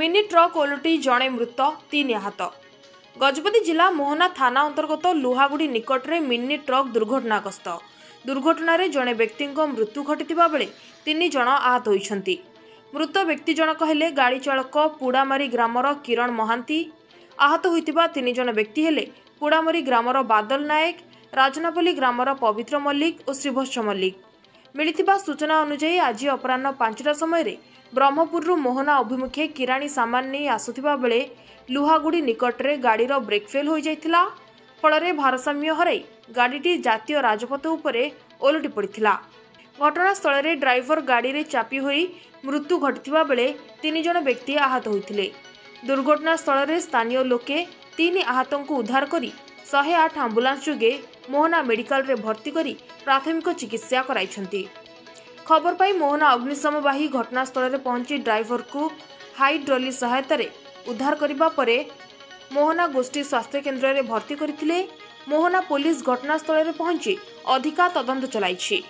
Mini truck ओलटी जड़े मृत 3 आहत। गजपति जिला मोहना थाना अंतर्गत लुहागुड़ी निकट में मिनी ट्रक दुर्घटनाग्रस्त। दुर्घटन जड़े व्यक्ति मृत्यु घटिता बेले 3 जन आहत होइछन्ति। मृत व्यक्ति जनक हेले गाड़ी चालक पुड़ामारी ग्रामर किरण महांती। आहत होइतिबा 3 जन व्यक्ति हेले पुड़ामारी ग्रामर बादल नायक, राजनापल्ली ग्रामर पवित्र मल्लिक और श्रीभत्स मल्लिक। मिलिथिबा सूचना अनुसार आज अपराह्न 5टा समय ब्रह्मपुर मोहना अभिमुखे किराणी सामान नहीं आसुथिबा बेले लुहागुड़ी निकटरे गाड़ीर ब्रेक फेल हो जाइथिला। फଳରେ भारसाम्य हराई गाड़ीटी जातीय राजपथ उपरे ओलटी पड़िथिला। घटनास्थल में ड्राइवर गाड़ी रे चापी होई मृत्यु घटिथिबा बेले 3 जन व्यक्ति आहत होइथिले। दुर्घटनास्थल में स्थानीय लोके 3 आहतों को उद्धार करी 108 आंबुलांस जोगे मोहना मेडिकल रे भर्ती करी प्राथमिक चिकित्सा कराइछन्ति। खबर पाई मोहना अग्निशम बाही घटनास्थल में पहुंची ड्राइवर को हाइड्रोली सहायता उद्धार करने परे मोहना गोष्ठी स्वास्थ्य केन्द्र में भर्ती करथिले। मोहना पुलिस घटनास्थल में पहुंची अधिका तदंत चलाइछि।